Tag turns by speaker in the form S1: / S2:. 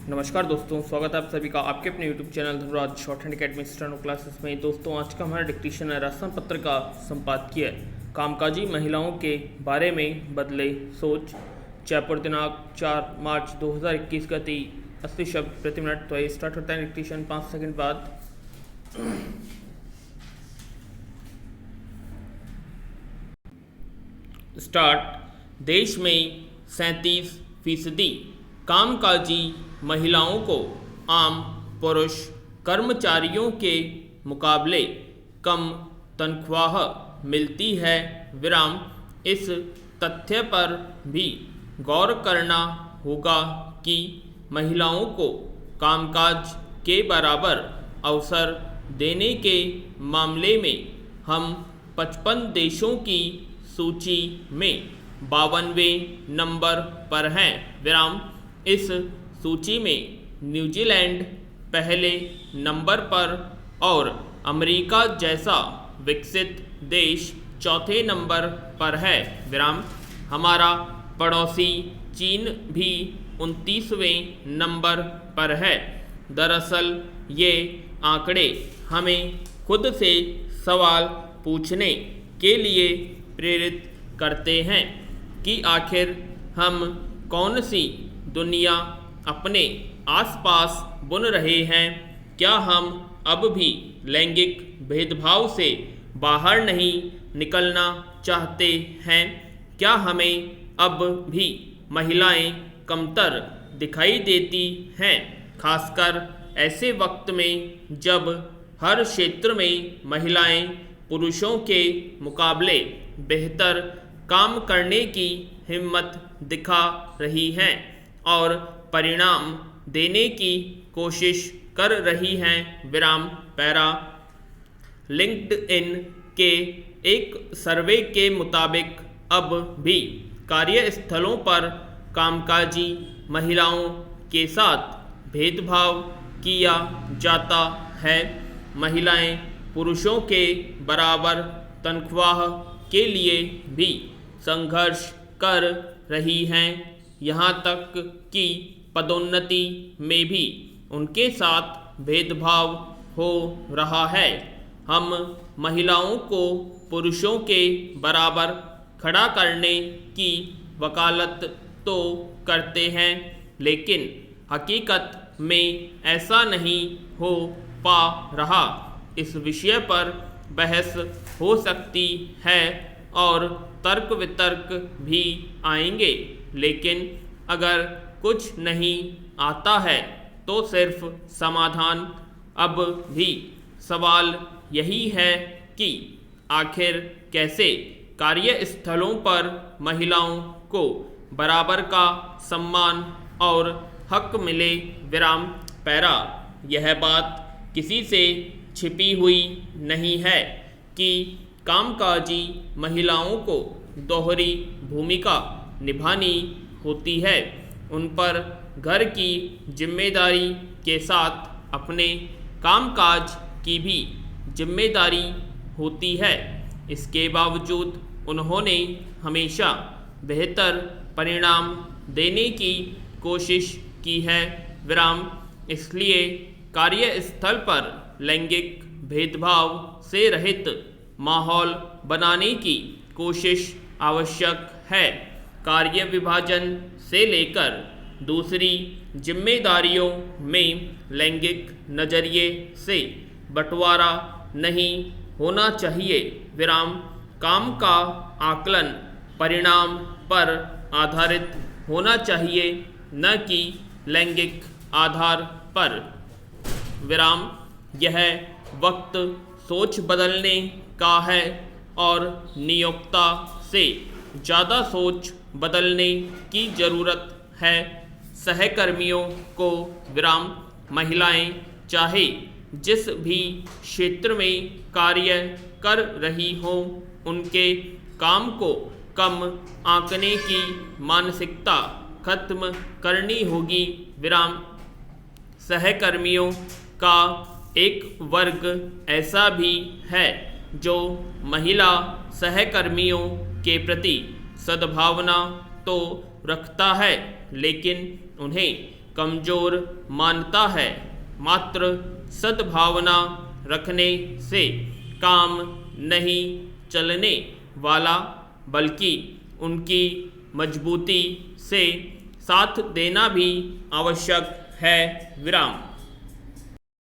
S1: नमस्कार दोस्तों, स्वागत है आप सभी का आपके अपने YouTube channel Dhruvraj shorthand academy steno classes में। दोस्तों, आज का हमारा डिक्टेशन है राजस्थान पत्र का संपादकीय कामकाजी महिलाओं के बारे में बदले सोच। जयपुर दिनांक 4 मार्च 2021। गति 80 शब्द प्रति मिनट। तो ये स्टार्ट होता है डिक्टेशन 5 सेकंड बाद। स्टार्ट। देश में 37% कामकाजी महिलाओं को आम पुरुष कर्मचारियों के मुकाबले कम तनख्वाह मिलती है। विराम। इस तथ्य पर भी गौर करना होगा कि महिलाओं को कामकाज के बराबर अवसर देने के मामले में हम 55 देशों की सूची में 52वें नंबर पर हैं। विराम। इस सूची में न्यूजीलैंड पहले नंबर पर और अमेरिका जैसा विकसित देश चौथे नंबर पर है। विराम। हमारा पड़ोसी चीन भी 29वें नंबर पर है। दरअसल ये आंकड़े हमें खुद से सवाल पूछने के लिए प्रेरित करते हैं कि आखिर हम कौन सी दुनिया अपने आसपास बुन रहे हैं। क्या हम अब भी लैंगिक भेदभाव से बाहर नहीं निकलना चाहते हैं? क्या हमें अब भी महिलाएं कमतर दिखाई देती हैं, खासकर ऐसे वक्त में जब हर क्षेत्र में महिलाएं पुरुषों के मुकाबले बेहतर काम करने की हिम्मत दिखा रही हैं और परिणाम देने की कोशिश कर रही हैं। विराम। पैरा। लिंक्डइन के एक सर्वे के मुताबिक अब भी कार्यस्थलों पर कामकाजी महिलाओं के साथ भेदभाव किया जाता है। महिलाएं पुरुषों के बराबर तनख्वाह के लिए भी संघर्ष कर रही हैं, यहाँ तक कि पदोन्नति में भी उनके साथ भेदभाव हो रहा है। हम महिलाओं को पुरुषों के बराबर खड़ा करने की वकालत तो करते हैं, लेकिन हकीकत में ऐसा नहीं हो पा रहा। इस विषय पर बहस हो सकती है और तर्क वितर्क भी आएंगे, लेकिन अगर कुछ नहीं आता है तो सिर्फ समाधान। अब भी सवाल यही है कि आखिर कैसे कार्यस्थलों पर महिलाओं को बराबर का सम्मान और हक मिले। विराम। पैरा। यह बात किसी से छिपी हुई नहीं है कि कामकाजी महिलाओं को दोहरी भूमिका निभानी होती है। उन पर घर की जिम्मेदारी के साथ अपने कामकाज की भी जिम्मेदारी होती है। इसके बावजूद उन्होंने हमेशा बेहतर परिणाम देने की कोशिश की है। विराम। इसलिए कार्यस्थल पर लैंगिक भेदभाव से रहित माहौल बनाने की कोशिश आवश्यक है। कार्य विभाजन से लेकर दूसरी जिम्मेदारियों में लैंगिक नज़रिए से बंटवारा नहीं होना चाहिए। विराम। काम का आकलन परिणाम पर आधारित होना चाहिए, न कि लैंगिक आधार पर। विराम। यह वक्त सोच बदलने का है और नियोक्ता से ज़्यादा सोच बदलने की ज़रूरत है। सहकर्मियों को विराम। महिलाएं चाहे जिस भी क्षेत्र में कार्य कर रही हों, उनके काम को कम आंकने की मानसिकता खत्म करनी होगी। विराम। सहकर्मियों का एक वर्ग ऐसा भी है जो महिला सहकर्मियों के प्रति सद्भावना तो रखता है, लेकिन उन्हें कमज़ोर मानता है। मात्र सद्भावना रखने से काम नहीं चलने वाला, बल्कि उनकी मजबूती से साथ देना भी आवश्यक है। विराम।